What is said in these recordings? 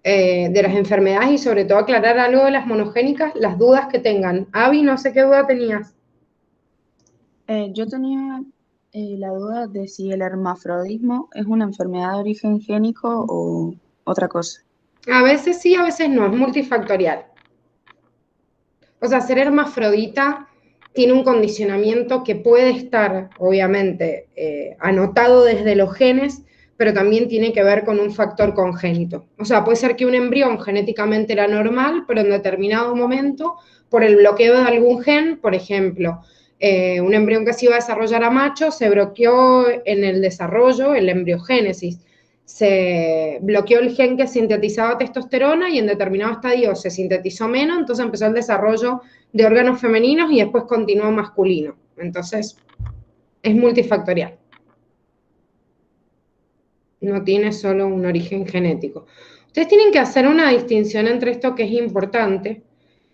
de las enfermedades y sobre todo aclarar algo de las monogénicas, las dudas que tengan. Avi, no sé qué duda tenías. Yo tenía la duda de si el hermafrodismo es una enfermedad de origen génico o otra cosa. A veces sí, a veces no, es multifactorial. O sea, ser hermafrodita tiene un condicionamiento que puede estar, obviamente, anotado desde los genes, pero también tiene que ver con un factor congénito. O sea, puede ser que un embrión genéticamente era normal, pero en determinado momento, por el bloqueo de algún gen, por ejemplo, un embrión que se iba a desarrollar a macho, se bloqueó en el desarrollo, en la embriogénesis, se bloqueó el gen que sintetizaba testosterona y en determinado estadio se sintetizó menos, entonces empezó el desarrollo de órganos femeninos y después continuó masculino. Entonces, es multifactorial. No tiene solo un origen genético. Ustedes tienen que hacer una distinción entre esto que es importante.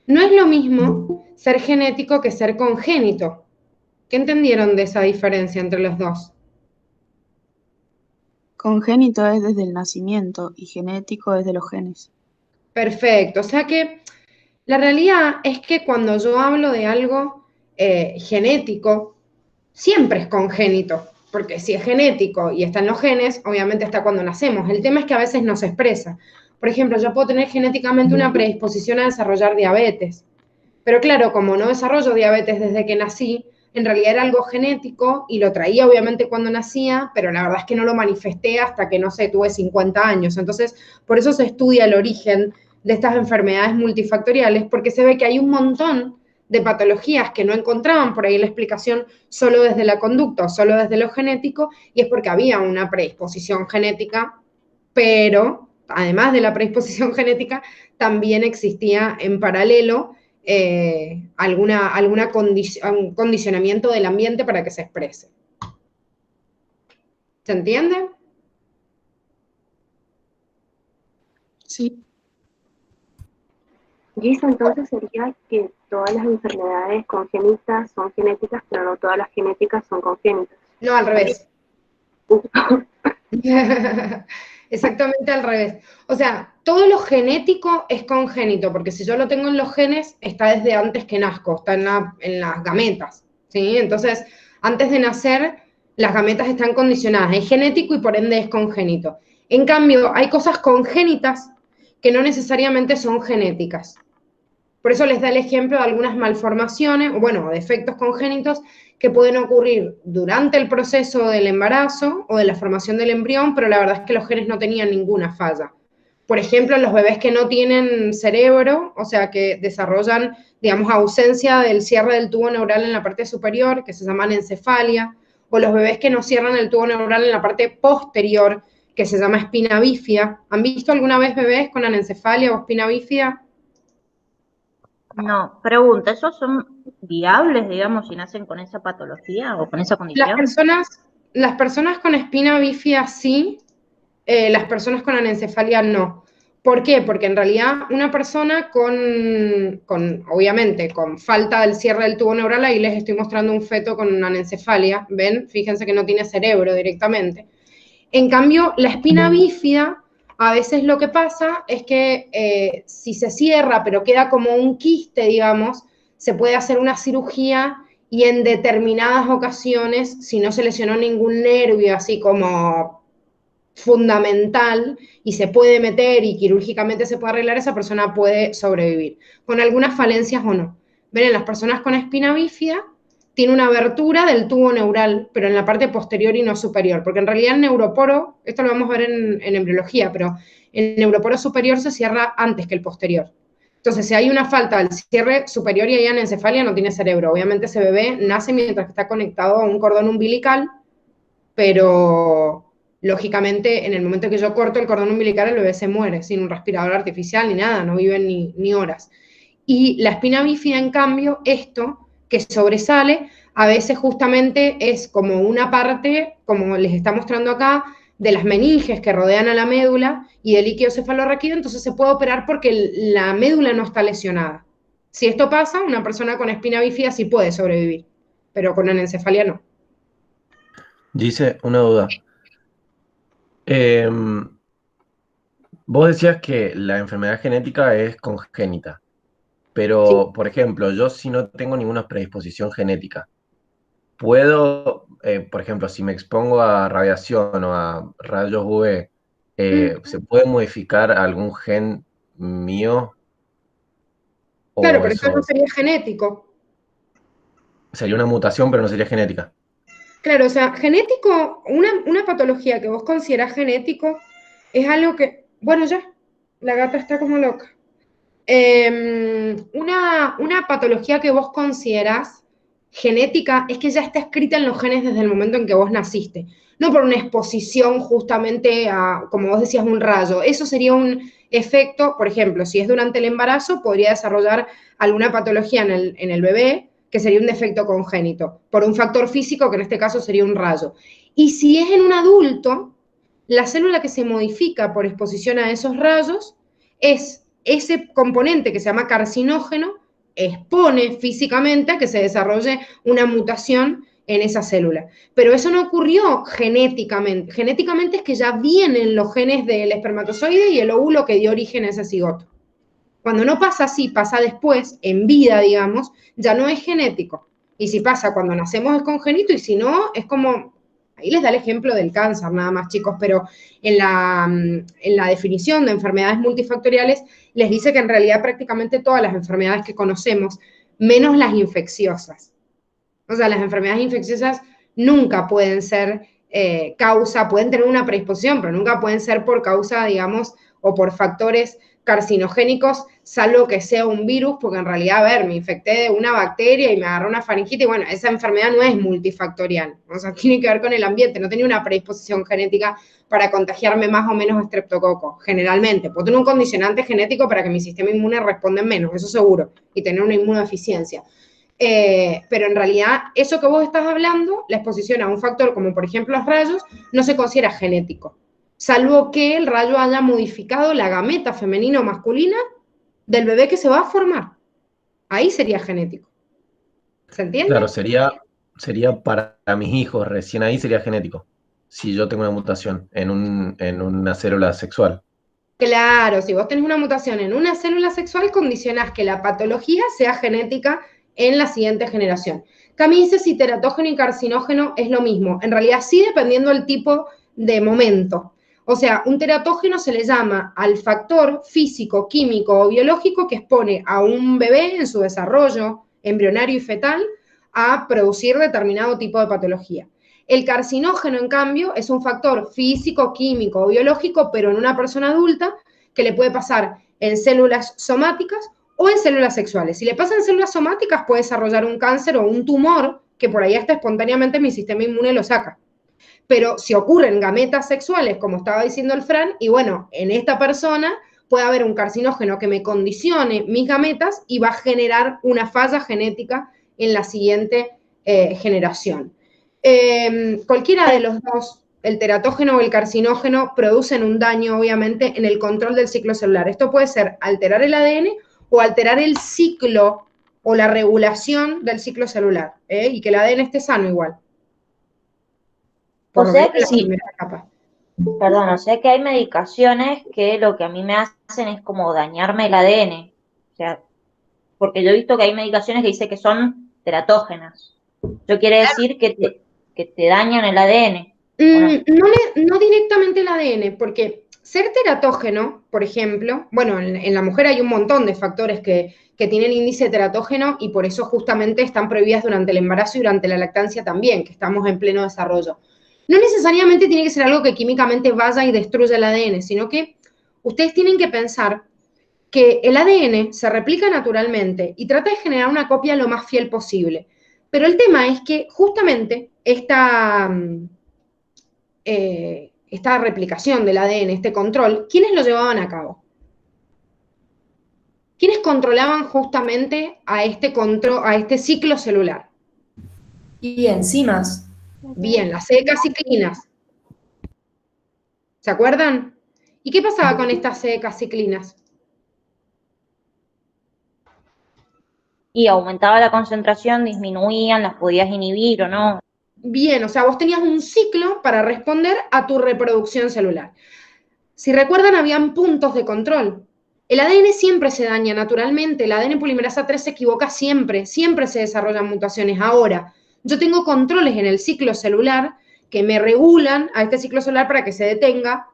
No es lo mismo ser genético que ser congénito. ¿Qué entendieron de esa diferencia entre los dos? Congénito es desde el nacimiento y genético es de los genes. Perfecto. O sea que la realidad es que cuando yo hablo de algo genético, siempre es congénito, porque si es genético y está en los genes, obviamente está cuando nacemos. El tema es que a veces no se expresa. Por ejemplo, yo puedo tener genéticamente una predisposición a desarrollar diabetes, pero claro, como no desarrollo diabetes desde que nací, en realidad era algo genético y lo traía obviamente cuando nacía, pero la verdad es que no lo manifesté hasta que, no sé, tuve 50 años. Entonces, por eso se estudia el origen de estas enfermedades multifactoriales, porque se ve que hay un montón de patologías que no encontraban por ahí la explicación solo desde la conducta o solo desde lo genético, y es porque había una predisposición genética, pero además de la predisposición genética, también existía en paralelo un condicionamiento del ambiente para que se exprese. ¿Se entiende? Sí, Gis, entonces sería que todas las enfermedades congénitas son genéticas, pero no todas las genéticas son congénitas. No, al revés. Exactamente al revés. O sea, todo lo genético es congénito, porque si yo lo tengo en los genes, está desde antes que nazco, está en las gametas, ¿sí? Entonces, antes de nacer, las gametas están condicionadas, es genético y por ende es congénito. En cambio, hay cosas congénitas que no necesariamente son genéticas. Por eso les da el ejemplo de algunas malformaciones, o bueno, defectos congénitos que pueden ocurrir durante el proceso del embarazo o de la formación del embrión, pero la verdad es que los genes no tenían ninguna falla. Por ejemplo, los bebés que no tienen cerebro, o sea, que desarrollan, digamos, ausencia del cierre del tubo neural en la parte superior, que se llama anencefalia, o los bebés que no cierran el tubo neural en la parte posterior, que se llama espina bífida. ¿Han visto alguna vez bebés con anencefalia o espina bífida? No, pregunta, ¿esos son viables, digamos, si nacen con esa patología o con esa Las condición? personas, las personas con espina bífida sí, las personas con anencefalia no. ¿Por qué? Porque en realidad una persona obviamente, con falta del cierre del tubo neural, ahí les estoy mostrando un feto con una anencefalia, ¿ven? Fíjense que no tiene cerebro directamente. En cambio, la espina bífida, a veces lo que pasa es que si se cierra, pero queda como un quiste, digamos, se puede hacer una cirugía y en determinadas ocasiones, si no se lesionó ningún nervio, así como fundamental, y se puede meter y quirúrgicamente se puede arreglar, esa persona puede sobrevivir, con algunas falencias o no. Ven, en las personas con espina bífida tiene una abertura del tubo neural, pero en la parte posterior y no superior, porque en realidad el neuroporo, esto lo vamos a ver en embriología, pero el neuroporo superior se cierra antes que el posterior. Entonces, si hay una falta del cierre superior y hay anencefalia, no tiene cerebro. Obviamente ese bebé nace mientras que está conectado a un cordón umbilical, pero lógicamente en el momento que yo corto el cordón umbilical el bebé se muere sin un respirador artificial ni nada, no viven ni horas. Y la espina bífida, en cambio, esto que sobresale, a veces justamente es como una parte, como les está mostrando acá, de las meninges que rodean a la médula y del líquido cefalorraquídeo, entonces se puede operar porque la médula no está lesionada. Si esto pasa, una persona con espina bífida sí puede sobrevivir, pero con anencefalia no. Dice una duda. Em, Vos decías que la enfermedad genética es congénita, Sí, pero, por ejemplo, yo si no tengo ninguna predisposición genética, puedo, por ejemplo, si me expongo a radiación o a rayos UV, ¿se puede modificar algún gen mío claro, o pero eso no eso sería genético. sería una mutación, pero no sería genética? Claro, o sea, genético, una patología que vos considerás genético es algo que, bueno, ya, la gata está como loca. Una patología que vos considerás genética es que ya está escrita en los genes desde el momento en que vos naciste, no por una exposición justamente a, como vos decías, un rayo. Eso sería un efecto, por ejemplo, si es durante el embarazo, podría desarrollar alguna patología en el bebé, que sería un defecto congénito, por un factor físico, que en este caso sería un rayo. Y si es en un adulto, la célula que se modifica por exposición a esos rayos es ese componente que se llama carcinógeno, expone físicamente a que se desarrolle una mutación en esa célula. Pero eso no ocurrió genéticamente. Genéticamente es que ya vienen los genes del espermatozoide y el óvulo que dio origen a ese cigoto. Cuando no pasa así, pasa después, en vida, digamos, ya no es genético. Y si pasa cuando nacemos es congénito y si no, es como, ahí les da el ejemplo del cáncer nada más, chicos, pero en la definición de enfermedades multifactoriales les dice que en realidad prácticamente todas las enfermedades que conocemos, menos las infecciosas. O sea, las enfermedades infecciosas nunca pueden ser causa, pueden tener una predisposición, pero nunca pueden ser por causa, digamos, o por factores carcinogénicos, salvo que sea un virus, porque en realidad, a ver, me infecté de una bacteria y me agarró una faringitis, y bueno, esa enfermedad no es multifactorial, o sea, tiene que ver con el ambiente, no tenía una predisposición genética para contagiarme más o menos estreptococo, generalmente. Puedo tener un condicionante genético para que mi sistema inmune responda menos, eso seguro, y tener una inmunodeficiencia. Pero en realidad, eso que vos estás hablando, la exposición a un factor como por ejemplo los rayos, no se considera genético, salvo que el rayo haya modificado la gameta femenina o masculina del bebé que se va a formar. Ahí sería genético. ¿Se Claro, entiende? sería para mis hijos, recién ahí sería genético, si yo tengo una mutación en una célula sexual. Claro, si vos tenés una mutación en una célula sexual, condicionás que la patología sea genética en la siguiente generación. Cami dice si teratógeno y carcinógeno es lo mismo. En realidad sí, dependiendo del tipo de momento. O sea, un teratógeno se le llama al factor físico, químico o biológico que expone a un bebé en su desarrollo embrionario y fetal a producir determinado tipo de patología. El carcinógeno, en cambio, es un factor físico, químico o biológico, pero en una persona adulta, que le puede pasar en células somáticas o en células sexuales. Si le pasa en células somáticas, puede desarrollar un cáncer o un tumor que por ahí hasta espontáneamente mi sistema inmune lo saca. Pero si ocurren gametas sexuales, como estaba diciendo el Fran, y bueno, en esta persona puede haber un carcinógeno que me condicione mis gametas y va a generar una falla genética en la siguiente generación. Cualquiera de los dos, el teratógeno o el carcinógeno, producen un daño, obviamente, en el control del ciclo celular. Esto puede ser alterar el ADN o alterar el ciclo o la regulación del ciclo celular, y que el ADN esté sano igual. Por O lo menos sea en que la sí, primera etapa. perdón, o sea que hay medicaciones que lo que a mí me hacen es como dañarme el ADN. O sea, porque yo he visto que hay medicaciones que dice que son teratógenas. Eso quiere decir que te dañan el ADN, ¿o no? No directamente el ADN, porque ser teratógeno, por ejemplo, bueno, en la mujer hay un montón de factores que tienen índice teratógeno y por eso justamente están prohibidas durante el embarazo y durante la lactancia también, que estamos en pleno desarrollo. No necesariamente tiene que ser algo que químicamente vaya y destruya el ADN, sino que ustedes tienen que pensar que el ADN se replica naturalmente y trata de generar una copia lo más fiel posible. Pero el tema es que justamente esta replicación del ADN, este control, ¿quiénes lo llevaban a cabo? ¿Quiénes controlaban justamente a a este ciclo celular? Y enzimas. Bien, las C-ciclinas. ¿Se acuerdan? ¿Y qué pasaba con estas C-ciclinas? Y aumentaba la concentración, disminuían, las podías inhibir o no. Bien, o sea, vos tenías un ciclo para responder a tu reproducción celular. Si recuerdan, habían puntos de control. El ADN siempre se daña naturalmente, el ADN polimerasa 3 se equivoca siempre, siempre se desarrollan mutaciones. Ahora, yo tengo controles en el ciclo celular que me regulan a este ciclo celular para que se detenga,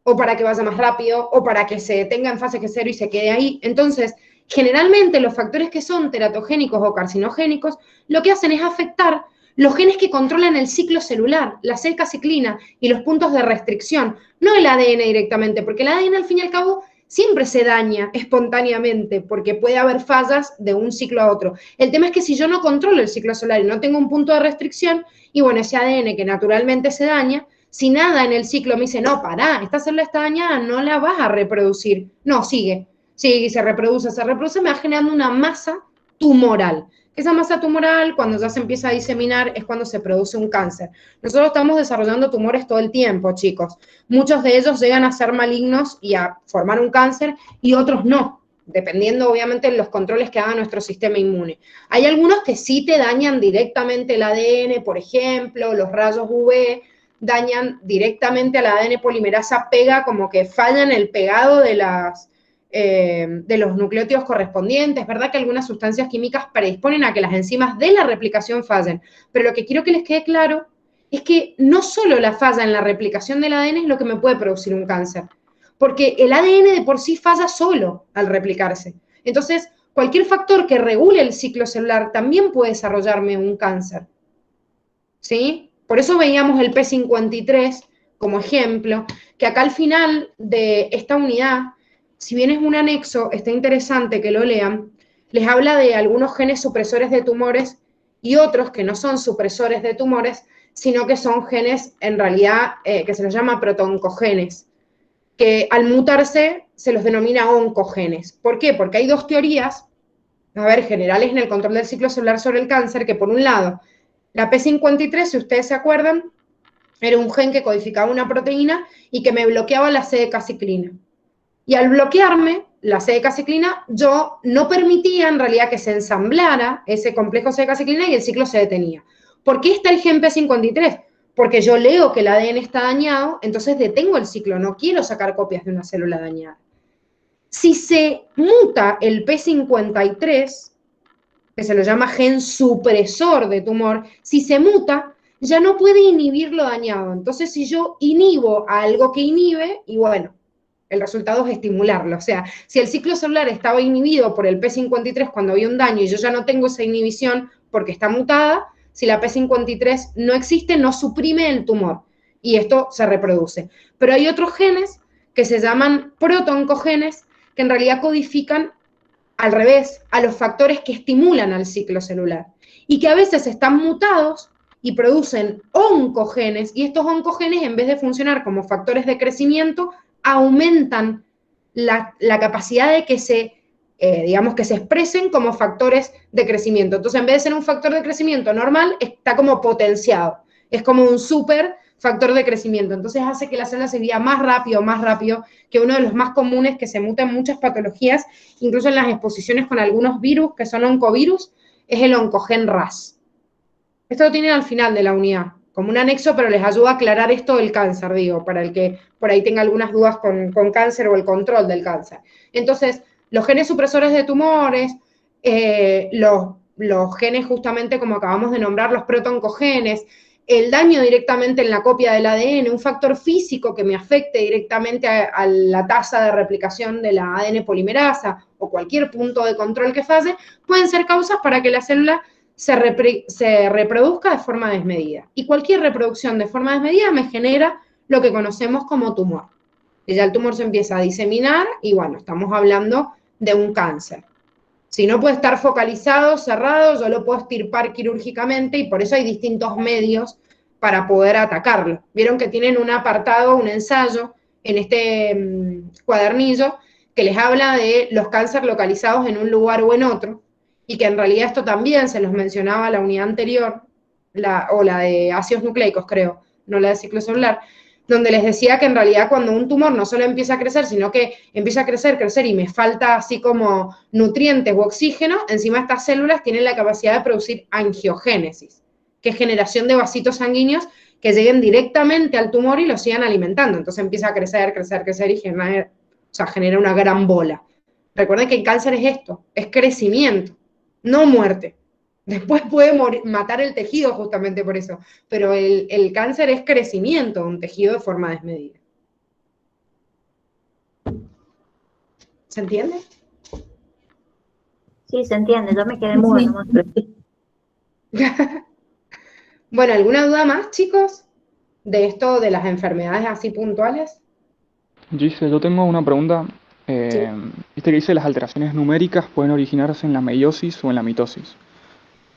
o para que vaya más rápido, o para que se detenga en fase G0 y se quede ahí. Entonces, generalmente los factores que son teratogénicos o carcinogénicos, lo que hacen es afectar los genes que controlan el ciclo celular, la C-ciclina y los puntos de restricción, no el ADN directamente, porque el ADN al fin y al cabo siempre se daña espontáneamente, porque puede haber fallas de un ciclo a otro. El tema es que si yo no controlo el ciclo celular y no tengo un punto de restricción, y bueno, ese ADN que naturalmente se daña, si nada en el ciclo me dice, no, pará, esta célula está dañada, no la vas a reproducir. No, sigue, se reproduce, me va generando una masa tumoral. Esa masa tumoral, cuando ya se empieza a diseminar, es cuando se produce un cáncer. Nosotros estamos desarrollando tumores todo el tiempo, chicos. Muchos de ellos llegan a ser malignos y a formar un cáncer, y otros no, dependiendo obviamente de los controles que haga nuestro sistema inmune. Hay algunos que sí te dañan directamente el ADN, por ejemplo, los rayos UV dañan directamente al ADN polimerasa, pega como que fallan el pegado de los nucleótidos correspondientes, ¿verdad? Que algunas sustancias químicas predisponen a que las enzimas de la replicación fallen. Pero lo que quiero que les quede claro es que no solo la falla en la replicación del ADN es lo que me puede producir un cáncer, porque el ADN de por sí falla solo al replicarse. Entonces, cualquier factor que regule el ciclo celular también puede desarrollarme un cáncer, ¿sí? Por eso veíamos el P53 como ejemplo, que acá al final de esta unidad, si bien es un anexo, está interesante que lo lean, les habla de algunos genes supresores de tumores y otros que no son supresores de tumores, sino que son genes, en realidad, que se los llama protooncogenes, que al mutarse se los denomina oncogenes. ¿Por qué? Porque hay dos teorías, generales en el control del ciclo celular sobre el cáncer, que por un lado, la P53, si ustedes se acuerdan, era un gen que codificaba una proteína y que me bloqueaba la C-ciclina. Y al bloquearme la C-ciclina, yo no permitía en realidad que se ensamblara ese complejo C-ciclina y el ciclo se detenía. ¿Por qué está el gen P53? Porque yo leo que el ADN está dañado, entonces detengo el ciclo, no quiero sacar copias de una célula dañada. Si se muta el P53, que se lo llama gen supresor de tumor, si se muta, ya no puede inhibir lo dañado. Entonces, si yo inhibo a algo que inhibe, y bueno, el resultado es estimularlo. O sea, si el ciclo celular estaba inhibido por el P53 cuando había un daño y yo ya no tengo esa inhibición porque está mutada, si la P53 no existe, no suprime el tumor y esto se reproduce. Pero hay otros genes que se llaman protooncogenes que en realidad codifican al revés a los factores que estimulan al ciclo celular y que a veces están mutados y producen oncogenes, y estos oncogenes, en vez de funcionar como factores de crecimiento, aumentan la capacidad de que que se expresen como factores de crecimiento. Entonces, en vez de ser un factor de crecimiento normal, está como potenciado. Es como un súper factor de crecimiento. Entonces, hace que la célula se divida más rápido, que uno de los más comunes que se muta en muchas patologías, incluso en las exposiciones con algunos virus, que son oncovirus, es el oncogen RAS. Esto lo tienen al final de la unidad, como un anexo, pero les ayuda a aclarar esto del cáncer, digo, para el que por ahí tenga algunas dudas con cáncer o el control del cáncer. Entonces, los genes supresores de tumores, los genes justamente como acabamos de nombrar, los protooncogenes, el daño directamente en la copia del ADN, un factor físico que me afecte directamente a la tasa de replicación de la ADN polimerasa o cualquier punto de control que falle, pueden ser causas para que la célula se reproduzca de forma desmedida. Y cualquier reproducción de forma desmedida me genera lo que conocemos como tumor. Y ya el tumor se empieza a diseminar y bueno, estamos hablando de un cáncer. Si no puede estar focalizado, cerrado, yo lo puedo extirpar quirúrgicamente y por eso hay distintos medios para poder atacarlo. Vieron que tienen un apartado, un ensayo en este cuadernillo que les habla de los cánceres localizados en un lugar o en otro y que en realidad esto también se los mencionaba la unidad anterior, la de ácidos nucleicos creo, no la de ciclo celular, donde les decía que en realidad cuando un tumor no solo empieza a crecer, sino que empieza a crecer y me falta así como nutrientes u oxígeno, encima estas células tienen la capacidad de producir angiogénesis, que es generación de vasitos sanguíneos que lleguen directamente al tumor y lo sigan alimentando. Entonces empieza a crecer, crecer, crecer y genera una gran bola. Recuerden que el cáncer es esto, es crecimiento, no muerte. Después puede matar el tejido justamente por eso, pero el cáncer es crecimiento de un tejido de forma desmedida. ¿Se entiende? Sí, se entiende, yo me quedé muda nomás. Bueno, ¿alguna duda más, chicos? De esto, de las enfermedades así puntuales. Gise, yo tengo una pregunta. Viste que dice las alteraciones numéricas pueden originarse en la meiosis o en la mitosis.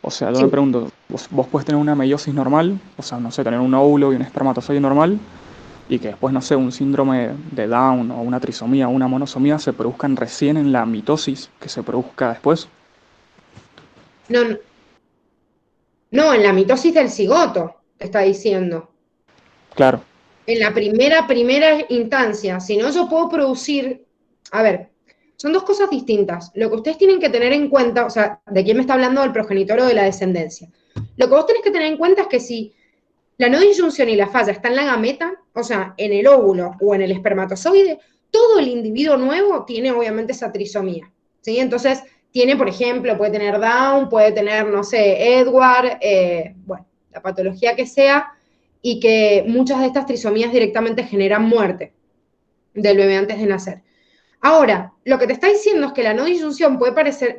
O sea, yo me pregunto, vos puedes tener una meiosis normal, o sea, no sé, tener un óvulo y un espermatozoide normal, y que después, no sé, un síndrome de Down o una trisomía o una monosomía se produzcan recién en la mitosis que se produzca después. No, no, en la mitosis del cigoto, te está diciendo. Claro. En la primera instancia, si no yo puedo producir, a ver, son dos cosas distintas. Lo que ustedes tienen que tener en cuenta, o sea, ¿de quién me está hablando? Del progenitor o de la descendencia? Lo que vos tenés que tener en cuenta es que si la no disyunción y la falla está en la gameta, o sea, en el óvulo o en el espermatozoide, todo el individuo nuevo tiene obviamente esa trisomía, ¿sí? Entonces, tiene, por ejemplo, puede tener Down, puede tener, no sé, Edward, bueno, la patología que sea, y que muchas de estas trisomías directamente generan muerte del bebé antes de nacer. Ahora, lo que te está diciendo es que la no disyunción puede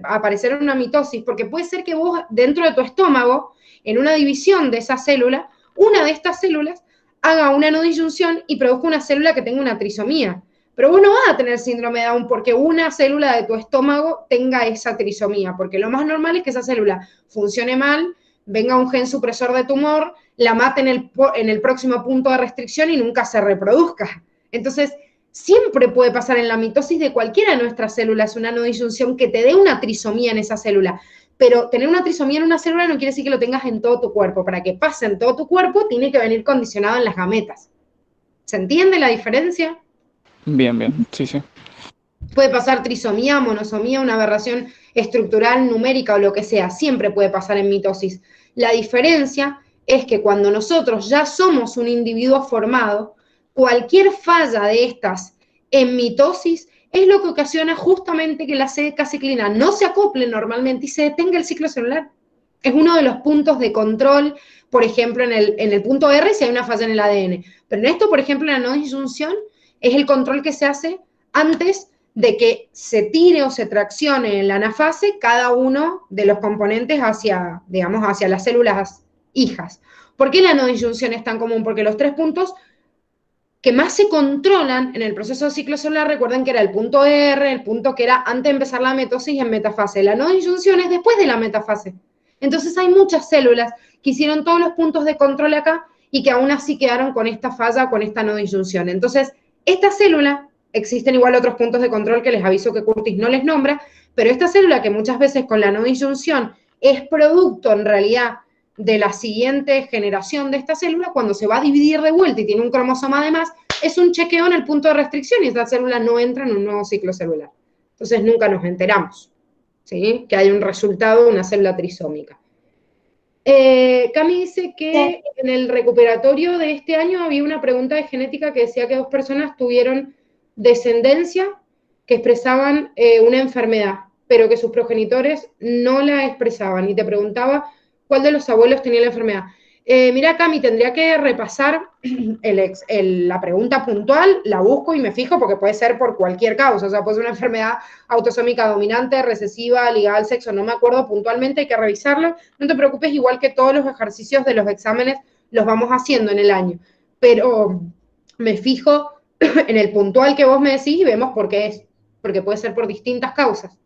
aparecer en una mitosis, porque puede ser que vos, dentro de tu estómago, en una división de esa célula, una de estas células haga una no disyunción y produzca una célula que tenga una trisomía. Pero vos no vas a tener síndrome de Down porque una célula de tu estómago tenga esa trisomía, porque lo más normal es que esa célula funcione mal, venga un gen supresor de tumor, la mate en el próximo punto de restricción y nunca se reproduzca. Entonces, siempre puede pasar en la mitosis de cualquiera de nuestras células una no disyunción que te dé una trisomía en esa célula. Pero tener una trisomía en una célula no quiere decir que lo tengas en todo tu cuerpo. Para que pase en todo tu cuerpo, tiene que venir condicionado en las gametas. ¿Se entiende la diferencia? Bien, bien, sí, sí. Puede pasar trisomía, monosomía, una aberración estructural, numérica o lo que sea. Siempre puede pasar en mitosis. La diferencia es que cuando nosotros ya somos un individuo formado, cualquier falla de estas en mitosis es lo que ocasiona justamente que la ciclina no se acople normalmente y se detenga el ciclo celular. Es uno de los puntos de control, por ejemplo, en el punto R si hay una falla en el ADN. Pero en esto, por ejemplo, en la no disyunción, es el control que se hace antes de que se tire o se traccione en la anafase cada uno de los componentes hacia, digamos, hacia las células hijas. ¿Por qué la no disyunción es tan común? Porque los 3 puntos que más se controlan en el proceso de ciclo celular, recuerden que era el punto R, el punto que era antes de empezar la mitosis en metafase. La no disyunción es después de la metafase. Entonces hay muchas células que hicieron todos los puntos de control acá y que aún así quedaron con esta falla, con esta no disyunción. Entonces, esta célula, existen igual otros puntos de control que les aviso que Curtis no les nombra, pero esta célula que muchas veces con la no disyunción es producto en realidad de la siguiente generación de esta célula, cuando se va a dividir de vuelta y tiene un cromosoma de más, es un chequeo en el punto de restricción y esta célula no entra en un nuevo ciclo celular. Entonces nunca nos enteramos, ¿sí? Que hay un resultado de una célula trisómica. Cami dice que en el recuperatorio de este año había una pregunta de genética que decía que 2 personas tuvieron descendencia que expresaban una enfermedad, pero que sus progenitores no la expresaban. Y te preguntaba cuál de los abuelos tenía la enfermedad. Mira, Cami, tendría que repasar la pregunta puntual, la busco y me fijo porque puede ser por cualquier causa, o sea, puede ser una enfermedad autosómica dominante, recesiva, ligada al sexo, no me acuerdo puntualmente, hay que revisarla. No te preocupes, igual que todos los ejercicios de los exámenes los vamos haciendo en el año, pero me fijo en el puntual que vos me decís y vemos por qué es, porque puede ser por distintas causas.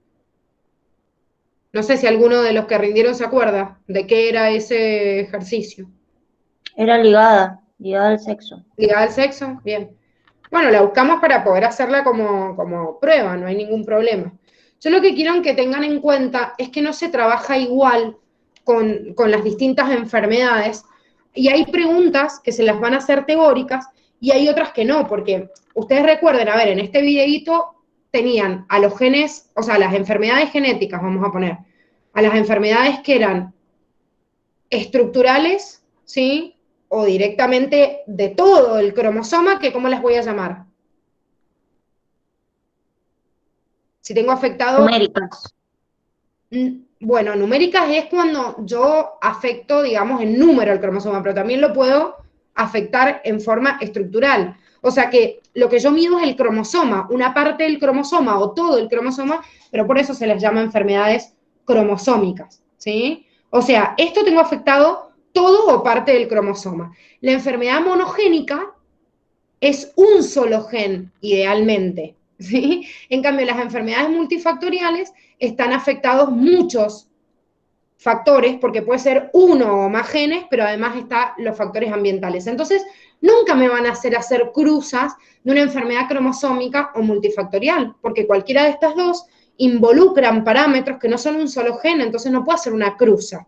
No sé si alguno de los que rindieron se acuerda de qué era ese ejercicio. Era ligada al sexo. ¿Ligada al sexo? Bien. Bueno, la buscamos para poder hacerla como prueba, no hay ningún problema. Yo lo que quiero que tengan en cuenta es que no se trabaja igual con las distintas enfermedades y hay preguntas que se las van a hacer teóricas y hay otras que no, porque ustedes recuerden, a ver, en este videíto tenían a los genes, o sea, las enfermedades genéticas, vamos a poner, a las enfermedades que eran estructurales, ¿sí? o directamente de todo el cromosoma, que ¿cómo las voy a llamar? Si tengo afectado... Numéricas. Bueno, numéricas es cuando yo afecto, digamos, en número el cromosoma, pero también lo puedo afectar en forma estructural. O sea que lo que yo mido es el cromosoma, una parte del cromosoma o todo el cromosoma, pero por eso se les llama enfermedades cromosómicas, ¿sí? O sea, esto tengo afectado todo o parte del cromosoma. La enfermedad monogénica es un solo gen, idealmente, ¿sí? En cambio, las enfermedades multifactoriales están afectados muchos factores, porque puede ser uno o más genes, pero además están los factores ambientales. Entonces, nunca me van a hacer cruzas de una enfermedad cromosómica o multifactorial, porque cualquiera de estas dos involucran parámetros que no son un solo gen, entonces no puedo hacer una cruza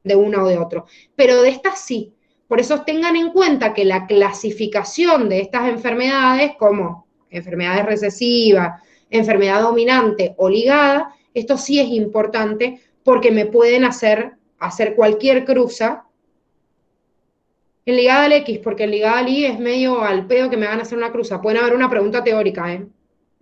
de uno o de otro. Pero de estas sí. Por eso tengan en cuenta que la clasificación de estas enfermedades, como enfermedades recesivas, enfermedad dominante o ligada, esto sí es importante porque me pueden hacer cualquier cruza en ligada al X, porque en ligada al Y es medio al pedo que me van a hacer una cruza. Pueden haber una pregunta teórica, ¿eh?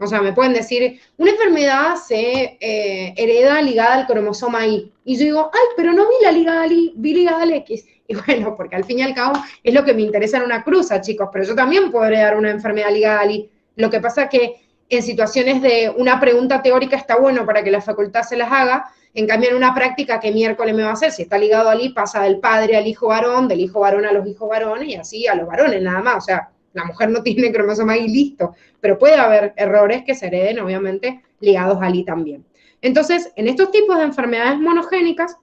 O sea, me pueden decir, una enfermedad se hereda ligada al cromosoma Y. Y yo digo, ay, pero no vi la ligada al Y, vi ligada al X. Y bueno, porque al fin y al cabo es lo que me interesa en una cruza, chicos, pero yo también puedo heredar una enfermedad ligada al Y. Lo que pasa es que en situaciones de una pregunta teórica está bueno para que la facultad se las haga, en cambio en una práctica, ¿qué miércoles me va a hacer? Si está ligado al Y, pasa del padre al hijo varón, del hijo varón a los hijos varones y así a los varones nada más, o sea, la mujer no tiene cromosoma Y, listo, pero puede haber errores que se hereden, obviamente, ligados al Y también. Entonces, en estos tipos de enfermedades monogénicas,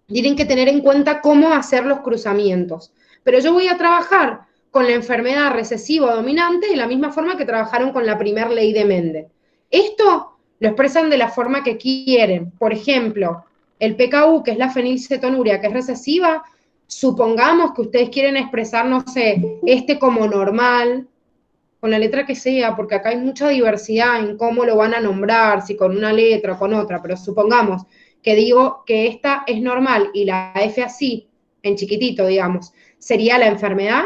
tienen que tener en cuenta cómo hacer los cruzamientos. Pero yo voy a trabajar con la enfermedad recesiva dominante de la misma forma que trabajaron con la primera ley de Mendel. Esto lo expresan de la forma que quieren. Por ejemplo, el PKU, que es la fenilcetonuria, que es recesiva, supongamos que ustedes quieren expresar, no sé, como normal, con la letra que sea, porque acá hay mucha diversidad en cómo lo van a nombrar, si con una letra o con otra, pero supongamos que digo que esta es normal y la F así, en chiquitito, digamos, sería la enfermedad,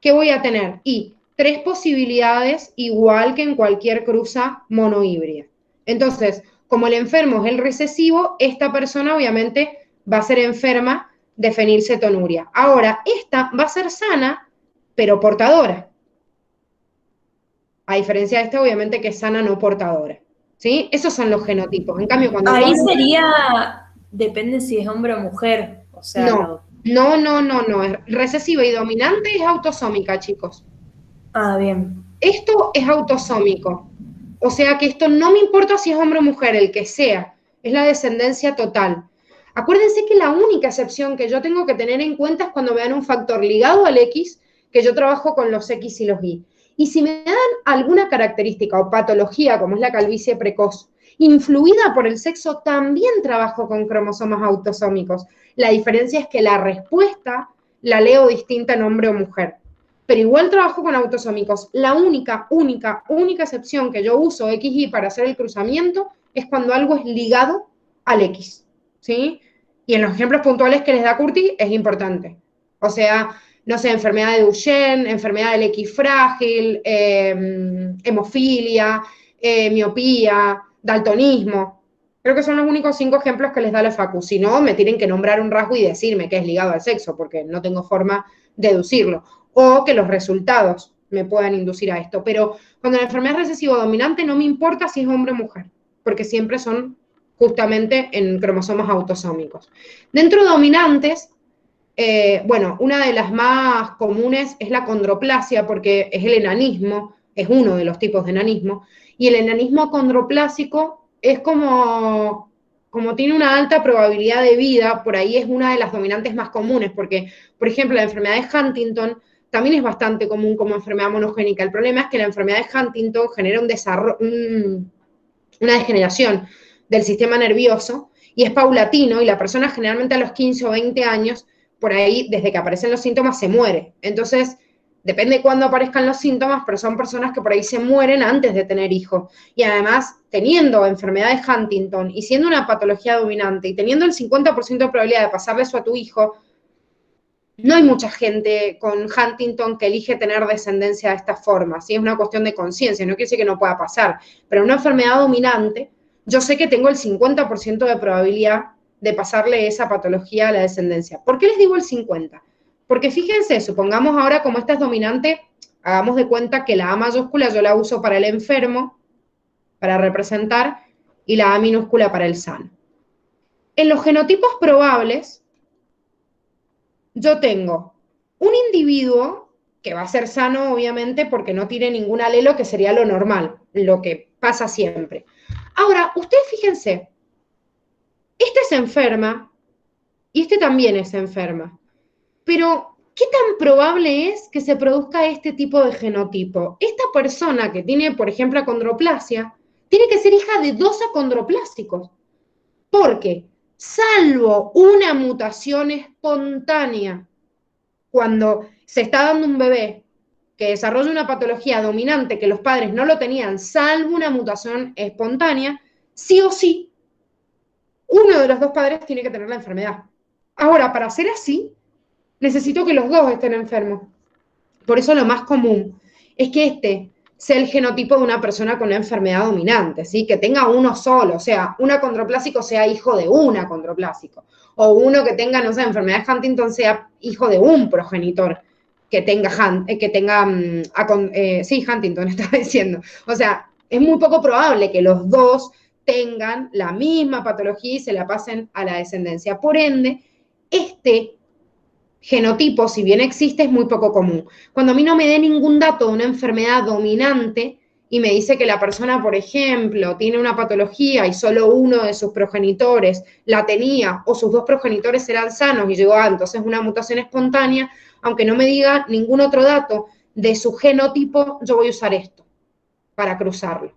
¿qué voy a tener? Y 3 posibilidades igual que en cualquier cruza monohíbrida. Entonces, como el enfermo es el recesivo, esta persona obviamente va a ser enferma de fenilcetonuria. Ahora, esta va a ser sana, pero portadora. A diferencia de esta, obviamente, que es sana, no portadora. ¿Sí? Esos son los genotipos. En cambio, cuando... Ahí sería, depende si es hombre o mujer. O sea, no. Recesiva y dominante es autosómica, chicos. Ah, bien. Esto es autosómico. O sea que esto no me importa si es hombre o mujer, el que sea. Es la descendencia total. Acuérdense que la única excepción que yo tengo que tener en cuenta es cuando vean un factor ligado al X, que yo trabajo con los X y los Y. Y si me dan alguna característica o patología, como es la calvicie precoz, influida por el sexo, también trabajo con cromosomas autosómicos. La diferencia es que la respuesta la leo distinta en hombre o mujer. Pero igual trabajo con autosómicos. La única excepción que yo uso XY para hacer el cruzamiento es cuando algo es ligado al X, ¿sí? Y en los ejemplos puntuales que les da Curti es importante. O sea, no sé, enfermedad de Duchenne, enfermedad del X frágil, hemofilia, miopía, daltonismo. Creo que son los únicos 5 ejemplos que les da la facu. Si no, me tienen que nombrar un rasgo y decirme que es ligado al sexo, porque no tengo forma de deducirlo. O que los resultados me puedan inducir a esto. Pero cuando la enfermedad es recesivo dominante, no me importa si es hombre o mujer, porque siempre son justamente en cromosomas autosómicos. Dentro de dominantes, bueno, una de las más comunes es la condroplasia, porque es el enanismo, es uno de los tipos de enanismo, y el enanismo condroplásico es como tiene una alta probabilidad de vida, por ahí es una de las dominantes más comunes, porque, por ejemplo, la enfermedad de Huntington también es bastante común como enfermedad monogénica. El problema es que la enfermedad de Huntington genera una degeneración del sistema nervioso, y es paulatino, y la persona generalmente a los 15 o 20 años, por ahí, desde que aparecen los síntomas, se muere. Entonces, depende de cuándo aparezcan los síntomas, pero son personas que por ahí se mueren antes de tener hijos. Y además, teniendo enfermedad de Huntington y siendo una patología dominante y teniendo el 50% de probabilidad de pasarle eso a tu hijo, no hay mucha gente con Huntington que elige tener descendencia de esta forma, ¿sí? Es una cuestión de conciencia, no quiere decir que no pueda pasar, pero en una enfermedad dominante, yo sé que tengo el 50% de probabilidad de pasarle esa patología a la descendencia. ¿Por qué les digo el 50%? Porque fíjense, supongamos ahora como esta es dominante, hagamos de cuenta que la A mayúscula yo la uso para el enfermo, para representar, y la A minúscula para el sano. En los genotipos probables, yo tengo un individuo que va a ser sano, obviamente, porque no tiene ningún alelo, que sería lo normal, lo que pasa siempre. Ahora, ustedes fíjense, este se enferma y este también se enferma. Pero, ¿qué tan probable es que se produzca este tipo de genotipo? Esta persona que tiene, por ejemplo, acondroplasia, tiene que ser hija de 2 acondroplásicos. Porque, salvo una mutación espontánea, cuando se está dando un bebé que desarrolla una patología dominante que los padres no lo tenían, salvo una mutación espontánea, sí o sí, uno de los 2 padres tiene que tener la enfermedad. Ahora, para ser así, necesito que los 2 estén enfermos. Por eso lo más común es que este sea el genotipo de una persona con una enfermedad dominante, ¿sí? Que tenga uno solo, o sea, un acondroplásico sea hijo de un acondroplásico, o uno que tenga, no sé, enfermedad de Huntington sea hijo de un progenitor que tenga, sí, Huntington estaba diciendo. O sea, es muy poco probable que los 2 tengan la misma patología y se la pasen a la descendencia. Por ende, este genotipo, si bien existe, es muy poco común. Cuando a mí no me dé ningún dato de una enfermedad dominante y me dice que la persona, por ejemplo, tiene una patología y solo uno de sus progenitores la tenía o sus 2 progenitores eran sanos y llegó entonces una mutación espontánea, aunque no me diga ningún otro dato de su genotipo, yo voy a usar esto para cruzarlo.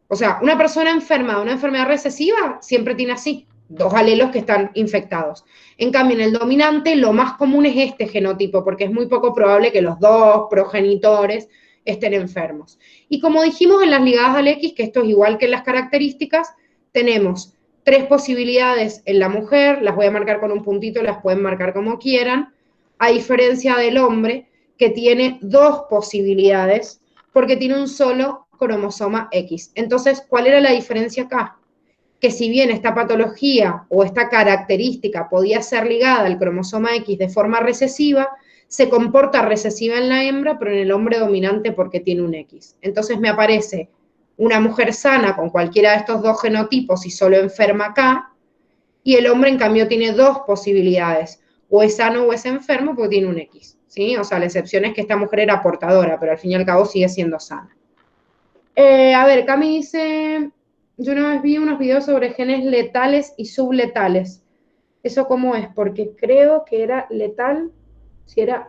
O sea, una persona enferma de una enfermedad recesiva siempre tiene así 2 alelos que están infectados. En cambio, en el dominante, lo más común es este genotipo, porque es muy poco probable que los 2 progenitores estén enfermos. Y como dijimos en las ligadas al X, que esto es igual que en las características, tenemos 3 posibilidades en la mujer, las voy a marcar con un puntito, las pueden marcar como quieran, a diferencia del hombre, que tiene 2 posibilidades, porque tiene un solo cromosoma X. Entonces, ¿cuál era la diferencia acá? Que si bien esta patología o esta característica podía ser ligada al cromosoma X de forma recesiva, se comporta recesiva en la hembra, pero en el hombre dominante porque tiene un X. Entonces me aparece una mujer sana con cualquiera de estos 2 genotipos y solo enferma acá, y el hombre en cambio tiene 2 posibilidades, o es sano o es enfermo porque tiene un X, ¿sí? O sea, la excepción es que esta mujer era portadora, pero al fin y al cabo sigue siendo sana. A ver, Cami dice, yo una vez vi unos videos sobre genes letales y subletales. ¿Eso cómo es? Porque creo que era letal, si era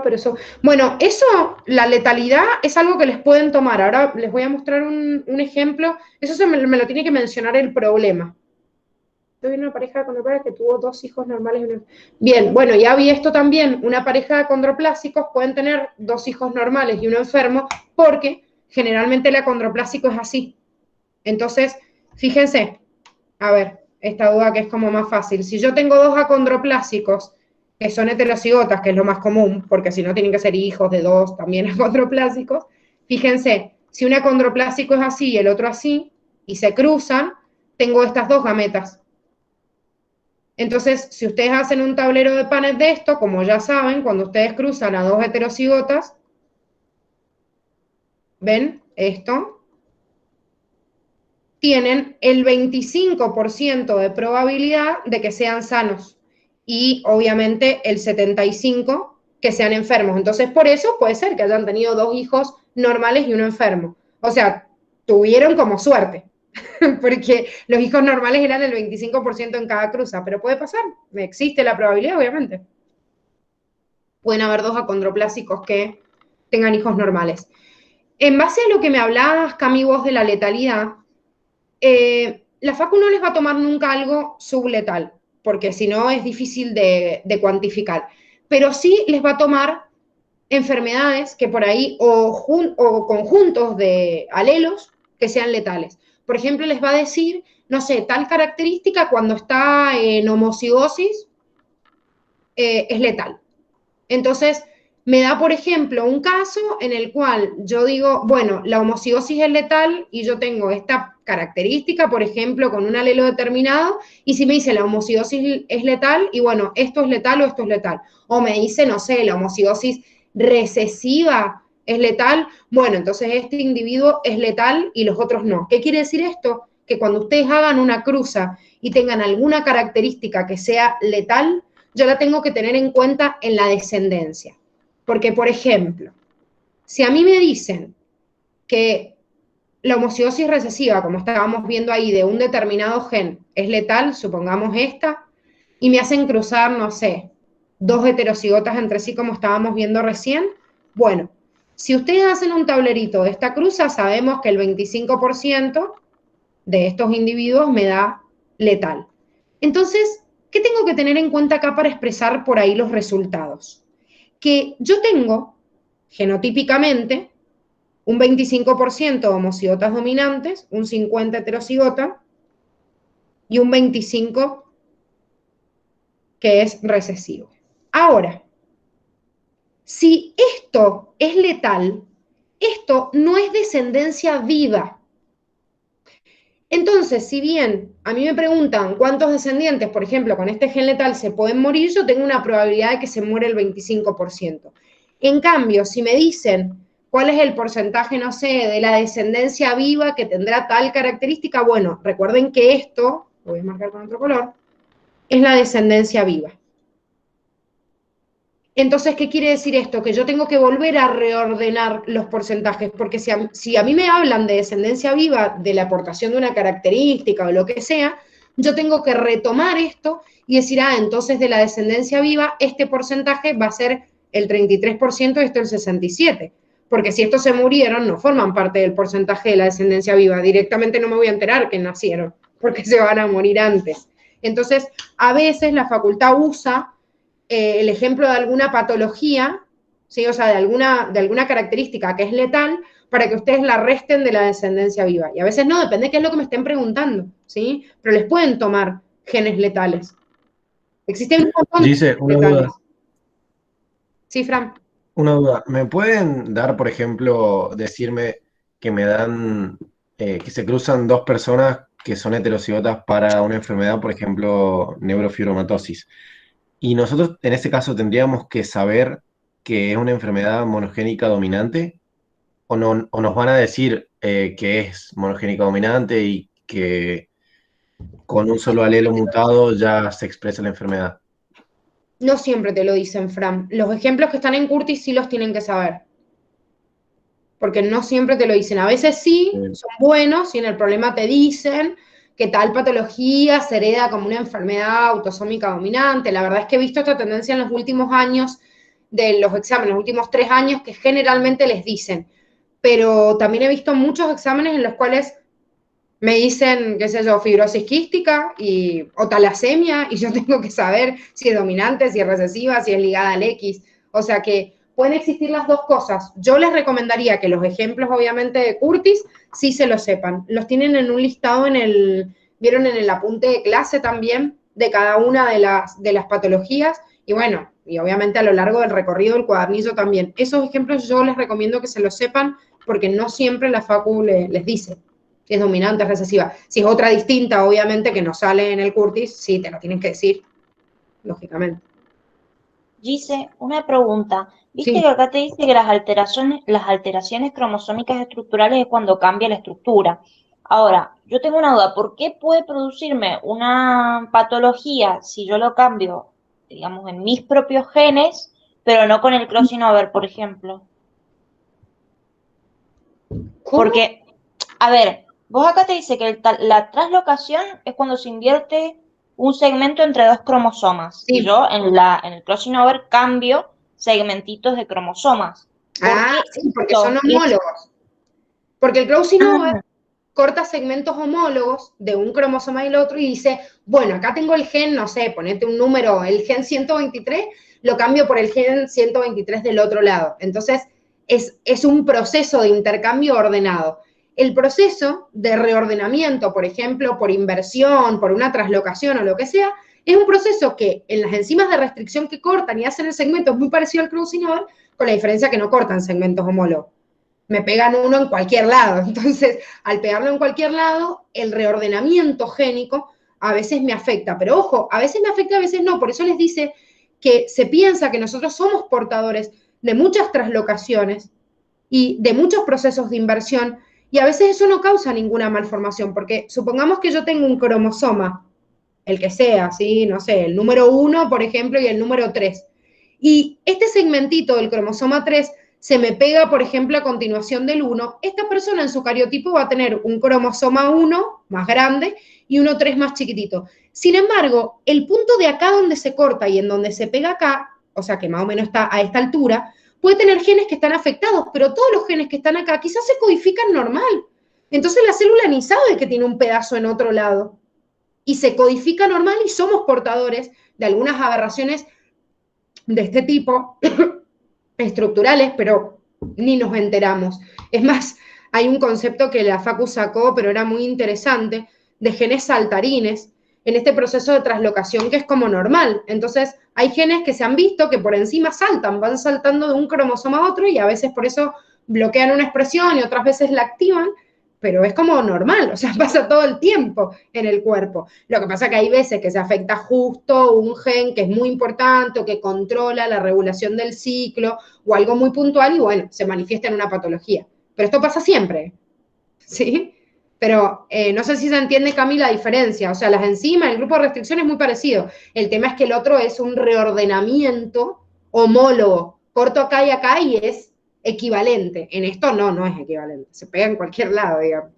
pero eso... Bueno, eso, la letalidad es algo que les pueden tomar. Ahora les voy a mostrar un ejemplo. Eso me lo tiene que mencionar el problema. Yo vi una pareja de condroplásicos que tuvo 2 hijos normales. Bien, bueno, ya vi esto también. Una pareja de condroplásicos pueden tener 2 hijos normales y uno enfermo porque generalmente el acondroplásico es así. Entonces, fíjense, a ver, esta duda que es como más fácil. Si yo tengo 2 acondroplásicos que son heterocigotas, que es lo más común, porque si no tienen que ser hijos de 2 también acondroplásicos, fíjense, si un acondroplásico es así y el otro así, y se cruzan, tengo estas 2 gametas. Entonces, si ustedes hacen un tablero de Punnett de esto, como ya saben, cuando ustedes cruzan a 2 heterocigotas, ¿ven esto? Tienen el 25% de probabilidad de que sean sanos y obviamente el 75% que sean enfermos. Entonces, por eso puede ser que hayan tenido 2 hijos normales y uno enfermo. O sea, tuvieron como suerte, porque los hijos normales eran el 25% en cada cruza, pero puede pasar, existe la probabilidad, obviamente. Pueden haber 2 acondroplásicos que tengan hijos normales. En base a lo que me hablabas, Cami, vos de la letalidad, la Facu no les va a tomar nunca algo subletal, porque si no es difícil de cuantificar, pero sí les va a tomar enfermedades que por ahí, o conjuntos de alelos que sean letales. Por ejemplo, les va a decir, no sé, tal característica cuando está en homocigosis es letal. Entonces, me da, por ejemplo, un caso en el cual yo digo, bueno, la homocigosis es letal y yo tengo esta característica, por ejemplo, con un alelo determinado, y si me dice la homocigosis es letal, y bueno, esto es letal o esto es letal. O me dice, no sé, la homocigosis recesiva es letal, bueno, entonces este individuo es letal y los otros no. ¿Qué quiere decir esto? Que cuando ustedes hagan una cruza y tengan alguna característica que sea letal, yo la tengo que tener en cuenta en la descendencia. Porque, por ejemplo, si a mí me dicen que la homocigosis recesiva, como estábamos viendo ahí, de un determinado gen es letal, supongamos esta, y me hacen cruzar, no sé, 2 heterocigotas entre sí, como estábamos viendo recién, bueno, si ustedes hacen un tablerito de esta cruza, sabemos que el 25% de estos individuos me da letal. Entonces, ¿qué tengo que tener en cuenta acá para expresar por ahí los resultados? Que yo tengo, genotípicamente, un 25% homocigotas dominantes, un 50% heterocigota y un 25% que es recesivo. Ahora, si esto es letal, esto no es descendencia viva. Entonces, si bien a mí me preguntan cuántos descendientes, por ejemplo, con este gen letal se pueden morir, yo tengo una probabilidad de que se muere el 25%. En cambio, si me dicen cuál es el porcentaje, no sé, de la descendencia viva que tendrá tal característica, bueno, recuerden que esto, lo voy a marcar con otro color, es la descendencia viva. Entonces, ¿qué quiere decir esto? Que yo tengo que volver a reordenar los porcentajes, porque si a mí me hablan de descendencia viva, de la aportación de una característica o lo que sea, yo tengo que retomar esto y decir, entonces de la descendencia viva, este porcentaje va a ser el 33% y esto el 67%. Porque si estos se murieron, no forman parte del porcentaje de la descendencia viva. Directamente no me voy a enterar que nacieron, porque se van a morir antes. Entonces, a veces la facultad usa el ejemplo de alguna patología, ¿sí? O sea, de alguna característica que es letal, para que ustedes la resten de la descendencia viva. Y a veces no, depende de qué es lo que me estén preguntando, ¿sí? Pero les pueden tomar genes letales. Existen un montón de Gise, genes una letales. duda. Sí, Fran. Una duda. ¿Me pueden dar, por ejemplo, decirme que me dan, que se cruzan 2 personas que son heterocigotas para una enfermedad, por ejemplo, neurofibromatosis? Y nosotros en ese caso tendríamos que saber que es una enfermedad monogénica dominante, o no, o nos van a decir que es monogénica dominante y que con un solo alelo mutado ya se expresa la enfermedad. No siempre te lo dicen, Fran. Los ejemplos que están en Curtis sí los tienen que saber. Porque no siempre te lo dicen. A veces sí, son buenos, y en el problema te dicen que tal patología se hereda como una enfermedad autosómica dominante. La verdad es que he visto esta tendencia en los últimos años de los exámenes, los últimos 3 años, que generalmente les dicen. Pero también he visto muchos exámenes en los cuales me dicen, qué sé yo, fibrosis quística o talasemia, y yo tengo que saber si es dominante, si es recesiva, si es ligada al X. O sea que pueden existir las dos cosas. Yo les recomendaría que los ejemplos, obviamente, de Curtis, sí se los sepan. Los tienen en un listado vieron en el apunte de clase también, de cada una de las patologías, y bueno, y obviamente a lo largo del recorrido del cuadernillo también. Esos ejemplos yo les recomiendo que se los sepan, porque no siempre la facu les dice si es dominante, es recesiva. Si es otra distinta, obviamente, que no sale en el Curtis, sí, te lo tienen que decir, lógicamente. Gise, una pregunta. Viste Sí. que acá te dice que las alteraciones cromosómicas estructurales es cuando cambia la estructura. Ahora, yo tengo una duda. ¿Por qué puede producirme una patología si yo lo cambio, digamos, en mis propios genes, pero no con el crossing over, por ejemplo? ¿Cómo? Porque, a ver, vos acá te dice que la translocación es cuando se invierte un segmento entre 2 cromosomas. Sí. Y yo en el crossing over cambio segmentitos de cromosomas. Sí, porque son homólogos. Porque el crossing over corta segmentos homólogos de un cromosoma y el otro y dice, bueno, acá tengo el gen, no sé, ponete un número, el gen 123, lo cambio por el gen 123 del otro lado. Entonces, es un proceso de intercambio ordenado. El proceso de reordenamiento, por ejemplo, por inversión, por una traslocación o lo que sea, Es un proceso que en las enzimas de restricción que cortan y hacen el segmento es muy parecido al crossing-over, con la diferencia que no cortan segmentos homólogos. Me pegan uno en cualquier lado. Entonces, al pegarlo en cualquier lado, el reordenamiento génico a veces me afecta. Pero ojo, a veces me afecta, a veces no. Por eso les dice que se piensa que nosotros somos portadores de muchas traslocaciones y de muchos procesos de inversión, y a veces eso no causa ninguna malformación, porque supongamos que yo tengo un cromosoma, el que sea, ¿sí? No sé, el número 1, por ejemplo, y el número 3. Y este segmentito del cromosoma 3 se me pega, por ejemplo, a continuación del 1. Esta persona en su cariotipo va a tener un cromosoma 1 más grande y uno 3 más chiquitito. Sin embargo, el punto de acá donde se corta y en donde se pega acá, o sea, que más o menos está a esta altura, puede tener genes que están afectados, pero todos los genes que están acá quizás se codifican normal. Entonces la célula ni sabe que tiene un pedazo en otro lado. Y se codifica normal y somos portadores de algunas aberraciones de este tipo, estructurales, pero ni nos enteramos. Es más, hay un concepto que la Facu sacó, pero era muy interesante, de genes saltarines, en este proceso de traslocación que es como normal. Entonces, hay genes que se han visto que por encima saltan, van saltando de un cromosoma a otro y a veces por eso bloquean una expresión y otras veces la activan, pero es como normal, o sea, pasa todo el tiempo en el cuerpo. Lo que pasa es que hay veces que se afecta justo un gen que es muy importante o que controla la regulación del ciclo o algo muy puntual y bueno, se manifiesta en una patología. Pero esto pasa siempre, ¿sí? Pero no sé si se entiende, Cami, la diferencia. O sea, las enzimas, el grupo de restricción es muy parecido. El tema es que el otro es un reordenamiento homólogo. Corto acá y es equivalente. En esto no es equivalente. Se pega en cualquier lado, digamos.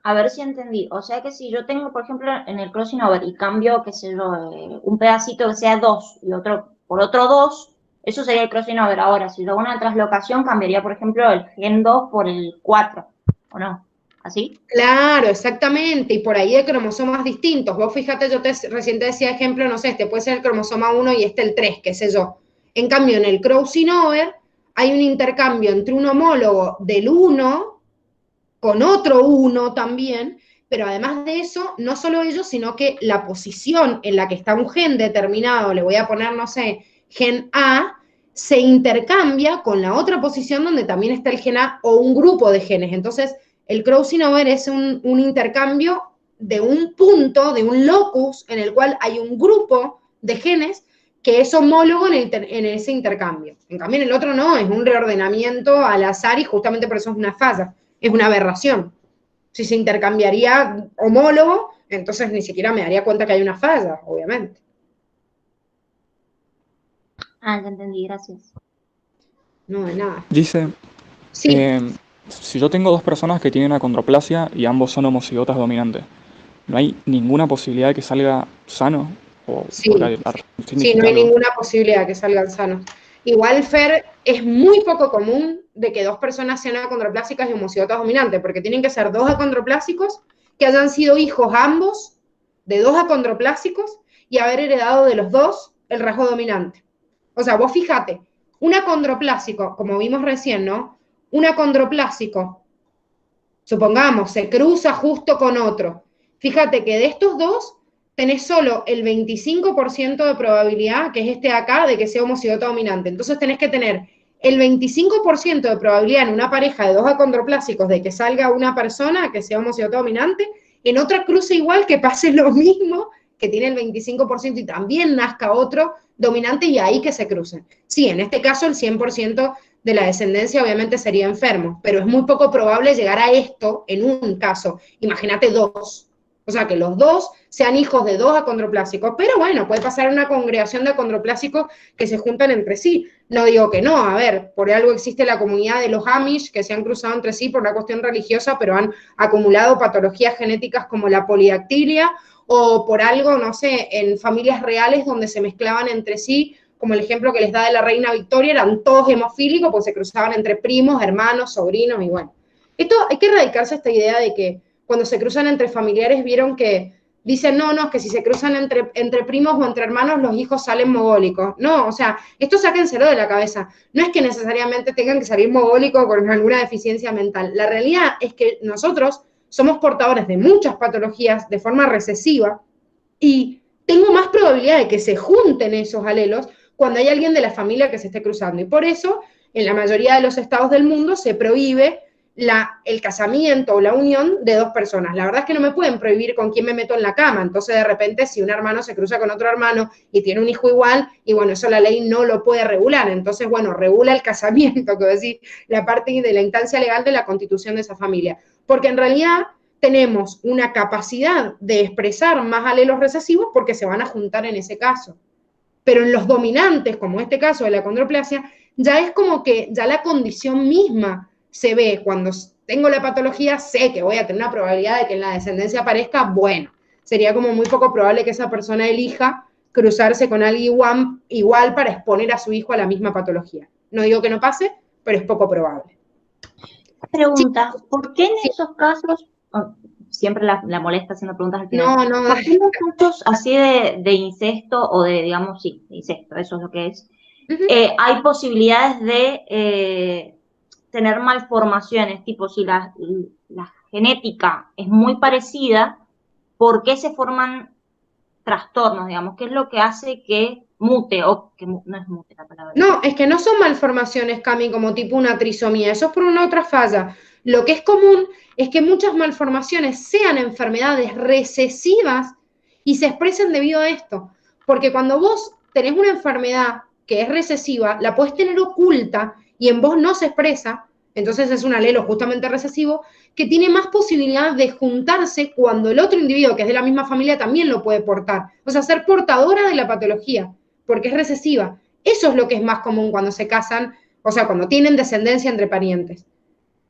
A ver si entendí. O sea que si yo tengo, por ejemplo, en el crossing over y cambio, qué sé yo, un pedacito que sea 2 y otro por otro 2, eso sería el crossing over. Ahora, si yo hago una translocación, cambiaría, por ejemplo, el gen 2 por el 4, ¿o no? ¿Así? Claro, exactamente, y por ahí de cromosomas distintos. Vos fíjate, yo recién te decía ejemplo, no sé, este puede ser el cromosoma 1 y este el 3, qué sé yo. En cambio, en el crossing over hay un intercambio entre un homólogo del 1 con otro 1 también, pero además de eso, no solo ellos, sino que la posición en la que está un gen determinado, le voy a poner, no sé, gen A, se intercambia con la otra posición donde también está el gen A o un grupo de genes. Entonces, el crossing over es un intercambio de un punto, de un locus, en el cual hay un grupo de genes que es homólogo en ese intercambio. En cambio, en el otro no, es un reordenamiento al azar y justamente por eso es una falla, es una aberración. Si se intercambiaría homólogo, entonces ni siquiera me daría cuenta que hay una falla, obviamente. Ah, ya entendí, gracias. No, de nada. Dice, Sí. Si yo tengo dos personas que tienen acondroplasia y ambos son homocigotas dominantes, ¿no hay ninguna posibilidad de que salga sano? ¿O Sí, podrá sí, no hay significar algo? ninguna posibilidad que salgan sanos. Igual, Fer, es muy poco común de que dos personas sean acondroplásicas y homocigotas dominantes, porque tienen que ser dos acondroplásicos que hayan sido hijos ambos de dos acondroplásicos y haber heredado de los dos el rasgo dominante. O sea, vos fíjate, un acondroplásico, como vimos recién, ¿no? Un acondroplásico, supongamos, se cruza justo con otro. Fíjate que de estos dos tenés solo el 25% de probabilidad, que es este de acá, de que sea homocigota dominante. Entonces tenés que tener el 25% de probabilidad en una pareja de dos acondroplásicos de que salga una persona que sea homocigota dominante, en otra cruce igual que pase lo mismo, que tiene el 25% y también nazca otro dominante y ahí que se crucen. Sí, en este caso el 100% de la descendencia obviamente sería enfermo, pero es muy poco probable llegar a esto en un caso. Imagínate dos. O sea, que los dos sean hijos de dos acondroplásicos, pero bueno, puede pasar una congregación de acondroplásicos que se juntan entre sí. No digo que no, a ver, por algo existe la comunidad de los Amish que se han cruzado entre sí por una cuestión religiosa, pero han acumulado patologías genéticas como la polidactilia, o por algo, no sé, en familias reales donde se mezclaban entre sí, como el ejemplo que les da de la reina Victoria, eran todos hemofílicos, pues se cruzaban entre primos, hermanos, sobrinos, y bueno. Esto hay que erradicarse esta idea de que cuando se cruzan entre familiares, vieron que dicen, no, que si se cruzan entre primos o entre hermanos, los hijos salen mogólicos. No, o sea, esto sáquenselo de la cabeza. No es que necesariamente tengan que salir mogólicos con alguna deficiencia mental. La realidad es que nosotros somos portadores de muchas patologías de forma recesiva y tengo más probabilidad de que se junten esos alelos cuando hay alguien de la familia que se esté cruzando. Y por eso, en la mayoría de los estados del mundo se prohíbe el casamiento o la unión de dos personas. La verdad es que no me pueden prohibir con quién me meto en la cama. Entonces, de repente, si un hermano se cruza con otro hermano y tiene un hijo igual, y bueno, eso la ley no lo puede regular. Entonces, bueno, regula el casamiento, que es decir, la parte de la instancia legal de la constitución de esa familia. Porque en realidad tenemos una capacidad de expresar más alelos recesivos porque se van a juntar en ese caso. Pero en los dominantes, como este caso de la acondroplasia, ya es como que ya la condición misma se ve. Cuando tengo la patología, sé que voy a tener una probabilidad de que en la descendencia aparezca, bueno, sería como muy poco probable que esa persona elija cruzarse con alguien igual para exponer a su hijo a la misma patología. No digo que no pase, pero es poco probable. Pregunta, ¿por qué en esos casos, siempre la molesta haciendo preguntas al final, no, ¿por qué en los casos así de incesto o de, digamos, sí, de incesto, eso es lo que es, hay posibilidades de tener malformaciones, tipo si la genética es muy parecida, ¿por qué se forman trastornos, digamos? ¿Qué es lo que hace que mute o que no es mute la palabra? No, es que no son malformaciones, Cami, como tipo una trisomía, eso es por una otra falla. Lo que es común es que muchas malformaciones sean enfermedades recesivas y se expresen debido a esto. Porque cuando vos tenés una enfermedad que es recesiva, la podés tener oculta y en vos no se expresa, entonces es un alelo justamente recesivo, que tiene más posibilidad de juntarse cuando el otro individuo que es de la misma familia también lo puede portar. O sea, ser portadora de la patología, porque es recesiva. Eso es lo que es más común cuando se casan, o sea, cuando tienen descendencia entre parientes,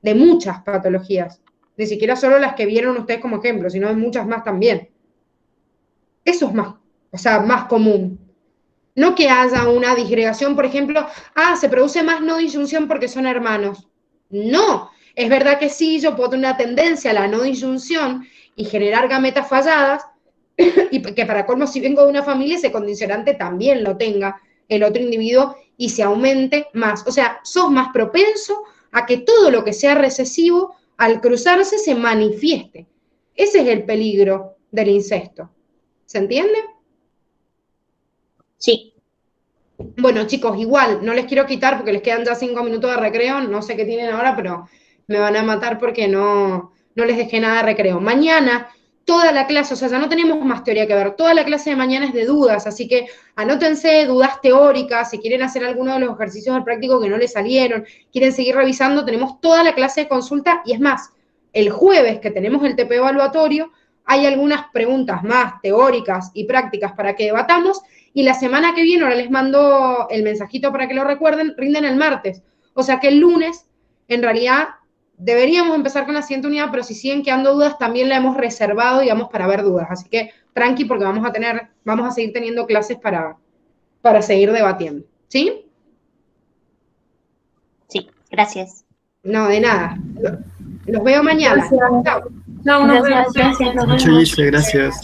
de muchas patologías. Ni siquiera solo las que vieron ustedes como ejemplo, sino de muchas más también. Eso es más, o sea, más común. No que haya una disgregación, por ejemplo, se produce más no disyunción porque son hermanos. No, es verdad que sí, yo puedo tener una tendencia a la no disyunción y generar gametas falladas, y que para colmo, si vengo de una familia, ese condicionante también lo tenga el otro individuo y se aumente más. O sea, sos más propenso a que todo lo que sea recesivo, al cruzarse, se manifieste. Ese es el peligro del incesto. ¿Se entiende? Sí. Bueno, chicos, igual, no les quiero quitar porque les quedan ya 5 minutos de recreo, no sé qué tienen ahora, pero me van a matar porque no les dejé nada de recreo. Mañana, toda la clase, o sea, ya no tenemos más teoría que ver, toda la clase de mañana es de dudas, así que anótense dudas teóricas, si quieren hacer alguno de los ejercicios del práctico que no les salieron, quieren seguir revisando, tenemos toda la clase de consulta, y es más, el jueves que tenemos el TP evaluatorio, hay algunas preguntas más teóricas y prácticas para que debatamos, y la semana que viene, ahora les mando el mensajito para que lo recuerden, rinden el martes. O sea que el lunes, en realidad, deberíamos empezar con la siguiente unidad, pero si siguen quedando dudas, también la hemos reservado, digamos, para ver dudas. Así que tranqui, porque vamos a seguir teniendo clases para seguir debatiendo. ¿Sí? Sí, gracias. No, de nada. Los veo mañana. Gracias. Chao. No, nos vemos. Gracias. Mucho, Gise, gracias.